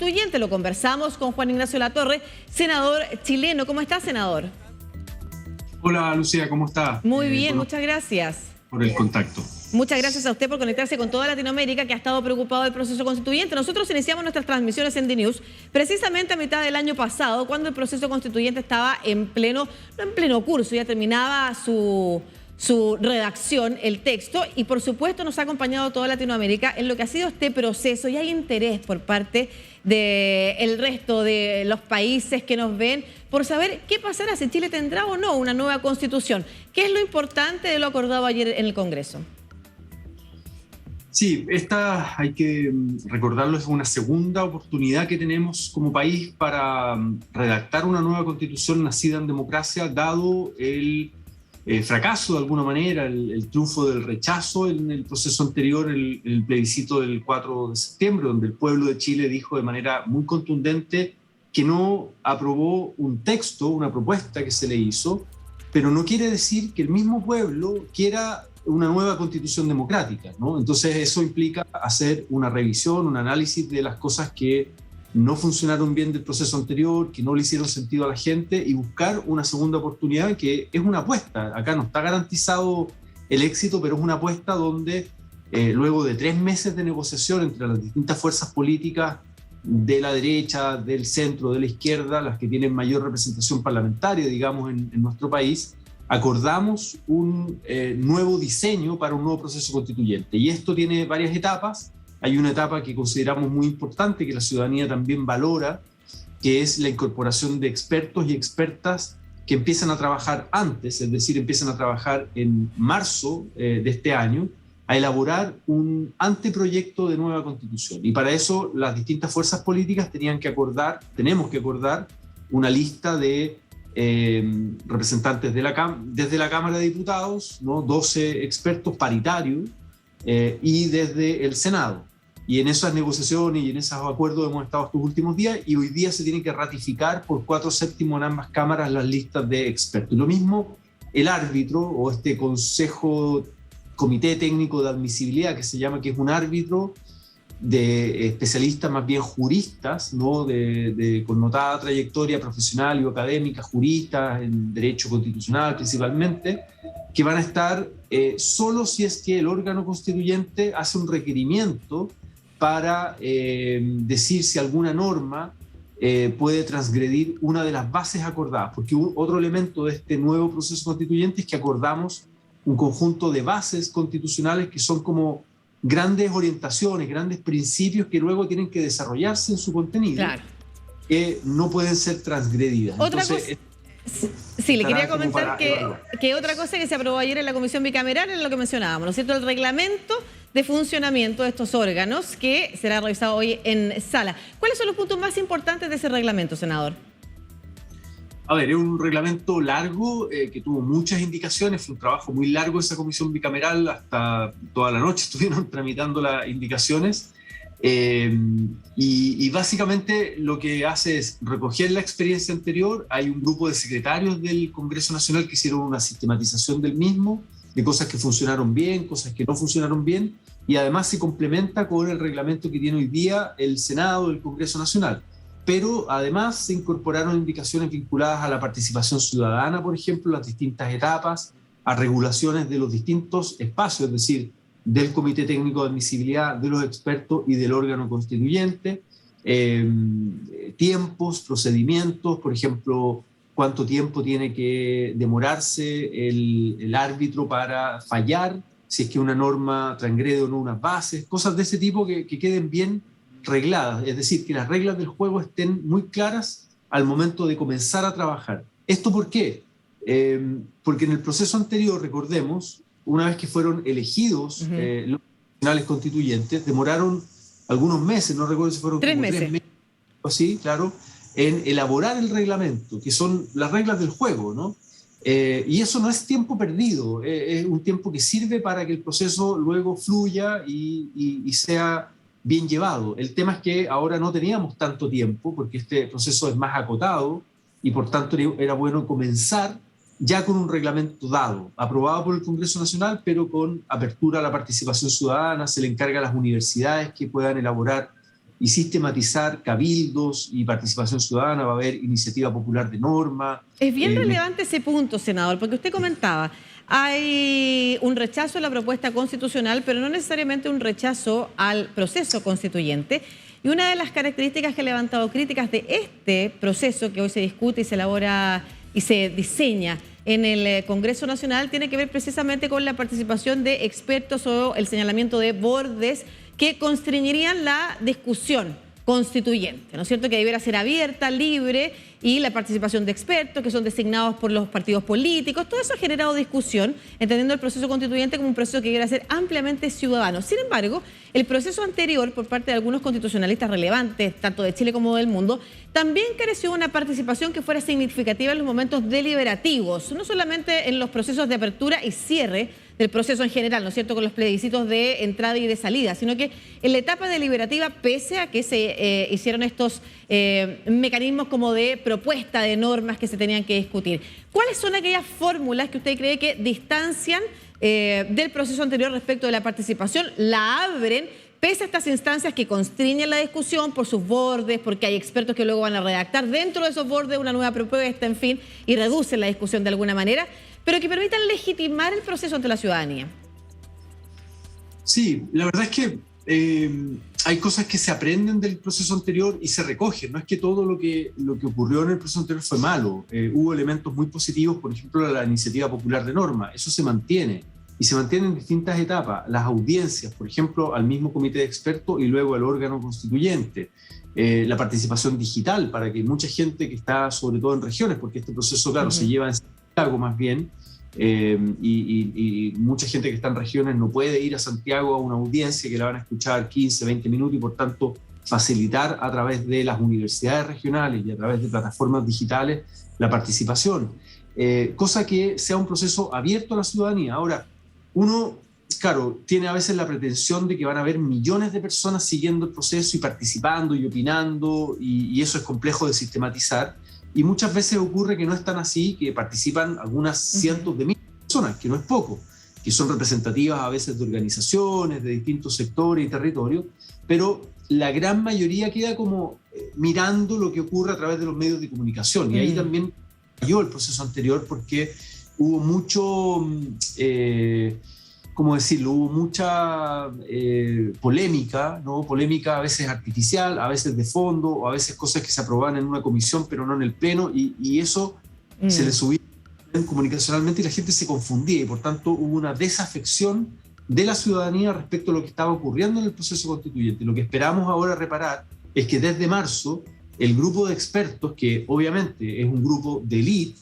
constituyente. Lo conversamos con Juan Ignacio Latorre, senador chileno. ¿Cómo está, senador? Hola, Lucía, ¿cómo está? Muy bien, muchas gracias. Por el contacto. Muchas gracias a usted por conectarse con toda Latinoamérica, que ha estado preocupado del proceso constituyente. Nosotros iniciamos nuestras transmisiones en DNews precisamente a mitad del año pasado, cuando el proceso constituyente estaba no en pleno curso, ya terminaba su redacción, el texto, y por supuesto nos ha acompañado toda Latinoamérica en lo que ha sido este proceso, y hay interés por parte del resto de los países que nos ven por saber qué pasará, si Chile tendrá o no una nueva constitución. ¿Qué es lo importante de lo acordado ayer en el Congreso? Sí, esta, hay que recordarlo, es una segunda oportunidad que tenemos como país para redactar una nueva constitución nacida en democracia, dado el fracaso de alguna manera, el triunfo del rechazo en el proceso anterior, el plebiscito del 4 de septiembre, donde el pueblo de Chile dijo de manera muy contundente que no aprobó un texto, una propuesta que se le hizo, pero no quiere decir que el mismo pueblo quiera una nueva constitución democrática, ¿no? Entonces eso implica hacer una revisión, un análisis de las cosas que no funcionaron bien del proceso anterior, que no le hicieron sentido a la gente, y buscar una segunda oportunidad, que es una apuesta. Acá no está garantizado el éxito, pero es una apuesta donde luego de 3 meses de negociación entre las distintas fuerzas políticas de la derecha, del centro, de la izquierda, las que tienen mayor representación parlamentaria, digamos, en nuestro país, acordamos un nuevo diseño para un nuevo proceso constituyente. Y esto tiene varias etapas. Hay una etapa que consideramos muy importante, que la ciudadanía también valora, que es la incorporación de expertos y expertas que empiezan a trabajar antes, es decir, empiezan a trabajar en marzo de este año, a elaborar un anteproyecto de nueva constitución. Y para eso las distintas fuerzas políticas tenemos que acordar una lista de representantes desde la Cámara de Diputados, ¿no? 12 expertos paritarios, y desde el Senado. Y en esas negociaciones y en esos acuerdos hemos estado estos últimos días, y hoy día se tiene que ratificar por 4/7 en ambas cámaras las listas de expertos. Y lo mismo el árbitro, o este comité técnico de admisibilidad, que se llama, que es un árbitro de especialistas más bien juristas, ¿no? de connotada trayectoria profesional y académica, juristas en derecho constitucional principalmente, que van a estar solo si es que el órgano constituyente hace un requerimiento para decir si alguna norma puede transgredir una de las bases acordadas, porque otro elemento de este nuevo proceso constituyente es que acordamos un conjunto de bases constitucionales que son como grandes orientaciones, grandes principios que luego tienen que desarrollarse en su contenido, claro, que no pueden ser transgredidas. Sí, le quería comentar que otra cosa que se aprobó ayer en la Comisión Bicameral es lo que mencionábamos, ¿no es cierto? El reglamento de funcionamiento de estos órganos, que será revisado hoy en sala. ¿Cuáles son los puntos más importantes de ese reglamento, senador? A ver, es un reglamento largo que tuvo muchas indicaciones, fue un trabajo muy largo esa comisión bicameral, hasta toda la noche estuvieron tramitando las indicaciones, y básicamente lo que hace es recoger la experiencia anterior. Hay un grupo de secretarios del Congreso Nacional que hicieron una sistematización del mismo, de cosas que funcionaron bien, cosas que no funcionaron bien, y además se complementa con el reglamento que tiene hoy día el Senado del Congreso Nacional. Pero además se incorporaron indicaciones vinculadas a la participación ciudadana, por ejemplo, las distintas etapas, a regulaciones de los distintos espacios, es decir, del Comité Técnico de Admisibilidad, de los expertos y del órgano constituyente, tiempos, procedimientos, por ejemplo, cuánto tiempo tiene que demorarse el árbitro para fallar, si es que una norma transgrede o no unas bases, cosas de ese tipo que queden bien regladas, es decir, que las reglas del juego estén muy claras al momento de comenzar a trabajar. ¿Esto por qué? Porque en el proceso anterior, recordemos, una vez que fueron elegidos los nacionales constituyentes, demoraron algunos meses, no recuerdo si fueron 3 meses. 3 meses, así, claro, en elaborar el reglamento, que son las reglas del juego, ¿no? Y eso no es tiempo perdido, es un tiempo que sirve para que el proceso luego fluya y sea bien llevado. El tema es que ahora no teníamos tanto tiempo, porque este proceso es más acotado, y por tanto era bueno comenzar ya con un reglamento dado, aprobado por el Congreso Nacional, pero con apertura a la participación ciudadana. Se le encarga a las universidades que puedan elaborar y sistematizar cabildos y participación ciudadana, va a haber iniciativa popular de norma. Es bien relevante ese punto, senador, porque usted comentaba, hay un rechazo a la propuesta constitucional, pero no necesariamente un rechazo al proceso constituyente. Y una de las características que ha levantado críticas de este proceso que hoy se discute y se elabora y se diseña en el Congreso Nacional tiene que ver precisamente con la participación de expertos o el señalamiento de bordes que constreñirían la discusión constituyente, ¿no es cierto?, que debiera ser abierta, libre, y la participación de expertos que son designados por los partidos políticos. Todo eso ha generado discusión, entendiendo el proceso constituyente como un proceso que debiera ser ampliamente ciudadano. Sin embargo, el proceso anterior, por parte de algunos constitucionalistas relevantes, tanto de Chile como del mundo, también careció de una participación que fuera significativa en los momentos deliberativos, no solamente en los procesos de apertura y cierre del proceso en general, ¿no es cierto?, con los plebiscitos de entrada y de salida, sino que en la etapa deliberativa, pese a que se hicieron estos mecanismos como de propuesta de normas que se tenían que discutir. ¿Cuáles son aquellas fórmulas que usted cree que distancian del proceso anterior respecto de la participación, la abren, pese a estas instancias que constriñen la discusión por sus bordes, porque hay expertos que luego van a redactar dentro de esos bordes una nueva propuesta, en fin, y reducen la discusión de alguna manera, pero que permitan legitimar el proceso ante la ciudadanía? Sí, la verdad es que hay cosas que se aprenden del proceso anterior y se recogen. No es que todo lo que ocurrió en el proceso anterior fue malo. Hubo elementos muy positivos, por ejemplo, la iniciativa popular de norma. Eso se mantiene y se mantiene en distintas etapas. Las audiencias, por ejemplo, al mismo comité de expertos y luego al órgano constituyente. La participación digital para que mucha gente que está sobre todo en regiones, porque este proceso, claro, se lleva en Santiago más bien, y mucha gente que está en regiones no puede ir a Santiago a una audiencia que la van a escuchar 15, 20 minutos y por tanto facilitar a través de las universidades regionales y a través de plataformas digitales la participación, cosa que sea un proceso abierto a la ciudadanía. Ahora, uno, claro, tiene a veces la pretensión de que van a haber millones de personas siguiendo el proceso y participando y opinando, y eso es complejo de sistematizar. Y muchas veces ocurre que no es tan así, que participan algunas cientos de miles de personas, que no es poco, que son representativas a veces de organizaciones, de distintos sectores y territorios, pero la gran mayoría queda como mirando lo que ocurre a través de los medios de comunicación. Y ahí también falló el proceso anterior porque hubo mucho, ¿cómo decirlo? Hubo mucha polémica, ¿no? Polémica a veces artificial, a veces de fondo, o a veces cosas que se aprobaban en una comisión pero no en el pleno, y eso se le subía comunicacionalmente y la gente se confundía, y por tanto hubo una desafección de la ciudadanía respecto a lo que estaba ocurriendo en el proceso constituyente. Lo que esperamos ahora reparar es que desde marzo el grupo de expertos, que obviamente es un grupo de élite,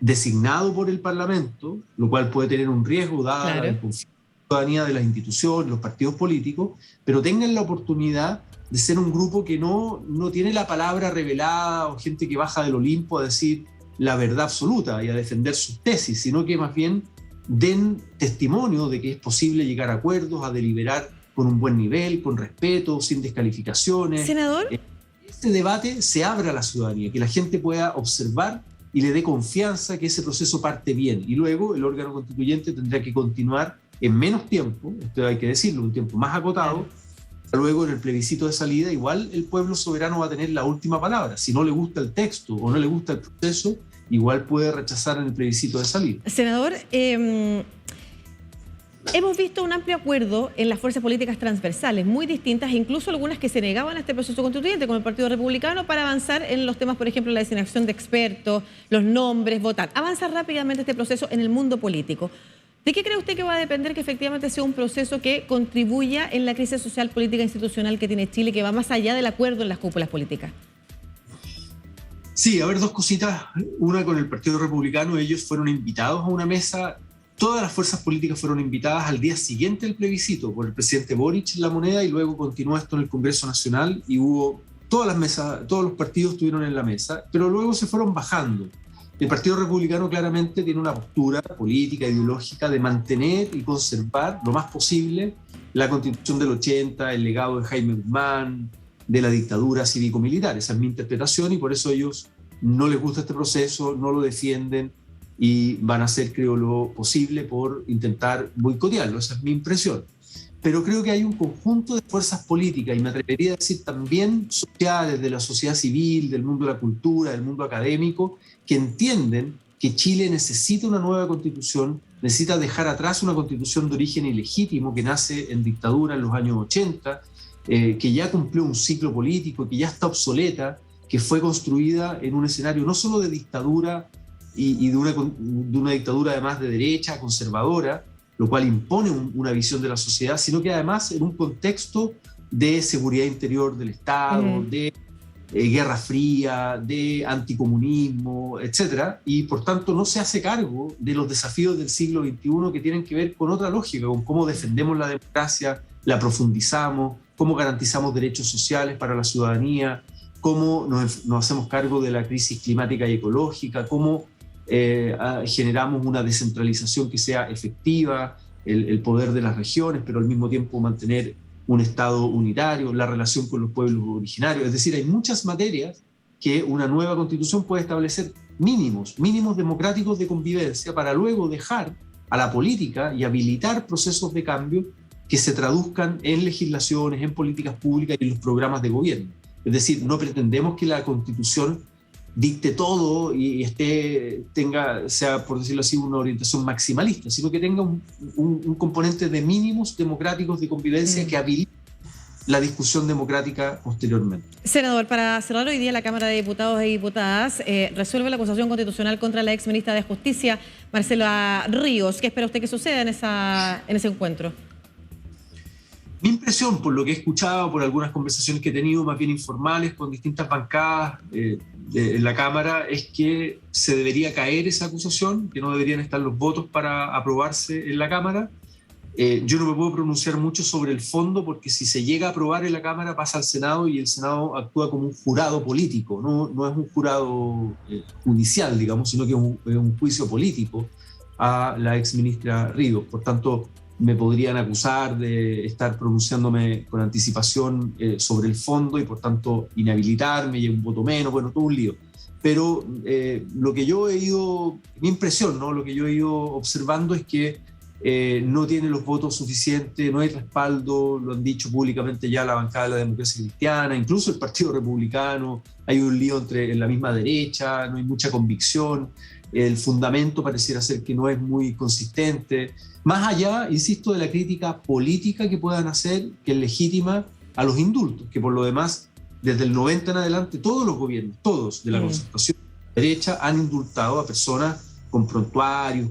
designado por el Parlamento, lo cual puede tener un riesgo dada la desconfianza de la ciudadanía de las instituciones, los partidos políticos, pero tengan la oportunidad de ser un grupo que no tiene la palabra revelada o gente que baja del Olimpo a decir la verdad absoluta y a defender sus tesis, sino que más bien den testimonio de que es posible llegar a acuerdos, a deliberar con un buen nivel, con respeto, sin descalificaciones. Senador, este debate se abra a la ciudadanía, que la gente pueda observar y le dé confianza que ese proceso parte bien. Y luego el órgano constituyente tendrá que continuar en menos tiempo, esto hay que decirlo, un tiempo más acotado. Luego en el plebiscito de salida, igual el pueblo soberano va a tener la última palabra. Si no le gusta el texto o no le gusta el proceso, igual puede rechazar en el plebiscito de salida. Senador, hemos visto un amplio acuerdo en las fuerzas políticas transversales, muy distintas, incluso algunas que se negaban a este proceso constituyente, como el Partido Republicano, para avanzar en los temas, por ejemplo, la designación de expertos, los nombres, votar. Avanza rápidamente este proceso en el mundo político. ¿De qué cree usted que va a depender que efectivamente sea un proceso que contribuya en la crisis social, política e institucional que tiene Chile, que va más allá del acuerdo en las cúpulas políticas? Sí, a ver, dos cositas. Una, con el Partido Republicano, ellos fueron invitados a una mesa. Todas las fuerzas políticas fueron invitadas al día siguiente del plebiscito por el presidente Boric en La Moneda, y luego continuó esto en el Congreso Nacional y hubo todas las mesas, todos los partidos estuvieron en la mesa, pero luego se fueron bajando. El Partido Republicano claramente tiene una postura política, ideológica, de mantener y conservar lo más posible la Constitución del 80, el legado de Jaime Guzmán, de la dictadura cívico-militar. Esa es mi interpretación y por eso ellos no les gusta este proceso, no lo defienden y van a hacer, creo, lo posible por intentar boicotearlo. Esa es mi impresión. pero creo que hay un conjunto de fuerzas políticas, y me atrevería a decir también sociales, de la sociedad civil, del mundo de la cultura, del mundo académico, que entienden que Chile necesita una nueva constitución, necesita dejar atrás una constitución de origen ilegítimo que nace en dictadura en los años 80, que ya cumplió un ciclo político, que ya está obsoleta, que fue construida en un escenario no solo de dictadura y de una dictadura además de derecha, conservadora, lo cual impone una visión de la sociedad, sino que además en un contexto de seguridad interior del Estado, de Guerra Fría, de anticomunismo, etc. Y por tanto no se hace cargo de los desafíos del siglo XXI que tienen que ver con otra lógica, con cómo defendemos la democracia, la profundizamos, cómo garantizamos derechos sociales para la ciudadanía, cómo nos hacemos cargo de la crisis climática y ecológica, cómo generamos una descentralización que sea efectiva, el poder de las regiones, pero al mismo tiempo mantener un Estado unitario, la relación con los pueblos originarios. Es decir, hay muchas materias que una nueva constitución puede establecer mínimos democráticos de convivencia para luego dejar a la política y habilitar procesos de cambio que se traduzcan en legislaciones, en políticas públicas y en los programas de gobierno. Es decir, no pretendemos que la constitución dicte todo y sea, por decirlo así, una orientación maximalista, sino que tenga un componente de mínimos democráticos de convivencia que habilite la discusión democrática posteriormente. Senador, para cerrar hoy día la Cámara de Diputados y Diputadas resuelve la acusación constitucional contra la exministra de Justicia, Marcela Ríos. ¿Qué espera usted que suceda en ese encuentro? Mi impresión, por lo que he escuchado, por algunas conversaciones que he tenido más bien informales con distintas bancadas en la Cámara, es que se debería caer esa acusación, que no deberían estar los votos para aprobarse en la Cámara. Yo no me puedo pronunciar mucho sobre el fondo, porque si se llega a aprobar en la Cámara pasa al Senado y el Senado actúa como un jurado político, no es un jurado judicial, digamos, sino que es un juicio político a la exministra Ríos. Por tanto, me podrían acusar de estar pronunciándome con anticipación sobre el fondo y por tanto inhabilitarme y un voto menos, bueno, todo un lío. Pero lo que yo he ido, mi impresión, ¿no? Lo que yo he ido observando es que no tiene los votos suficientes, no hay respaldo, lo han dicho públicamente ya la bancada de la Democracia Cristiana, incluso el Partido Republicano, hay un lío en la misma derecha, no hay mucha convicción, el fundamento pareciera ser que no es muy consistente. Más allá, insisto, de la crítica política que puedan hacer, que es legítima, a los indultos, que por lo demás, desde el 90 en adelante, todos los gobiernos, todos de la concertación derecha, han indultado a personas con prontuarios,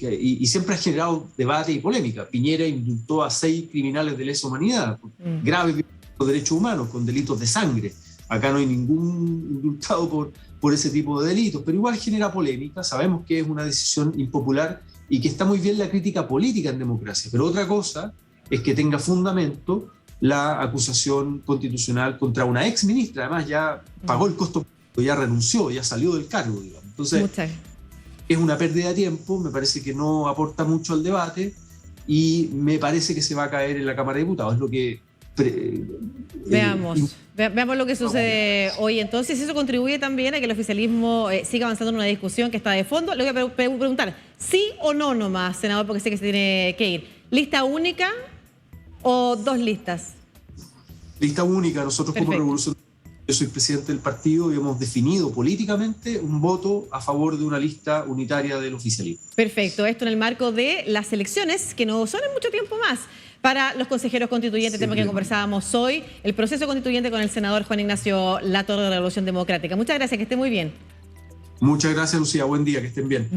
y siempre ha generado debate y polémica. Piñera indultó a 6 criminales de lesa humanidad, graves derechos humanos, con delitos de sangre. Acá no hay ningún indultado por ese tipo de delitos, pero igual genera polémica. Sabemos que es una decisión impopular y que está muy bien la crítica política en democracia, pero otra cosa es que tenga fundamento la acusación constitucional contra una ex ministra. Además ya pagó el costo, ya renunció, ya salió del cargo, digamos. Entonces es una pérdida de tiempo, me parece que no aporta mucho al debate y me parece que se va a caer en la Cámara de Diputados. Es lo que Veamos lo que sucede hoy. Entonces, eso contribuye también a que el oficialismo siga avanzando en una discusión que está de fondo. Le voy a preguntar, ¿sí o no nomás, senador? Porque sé que se tiene que ir. ¿Lista única o 2 listas? Lista única. Nosotros como Revolución, yo soy presidente del partido y hemos definido políticamente un voto a favor de una lista unitaria del oficialismo. Perfecto. Esto en el marco de las elecciones, que no son en mucho tiempo más, para los consejeros constituyentes, tema que conversábamos hoy, el proceso constituyente con el senador Juan Ignacio Latorre de Revolución Democrática. Muchas gracias, que esté muy bien. Muchas gracias, Lucía. Buen día, que estén bien.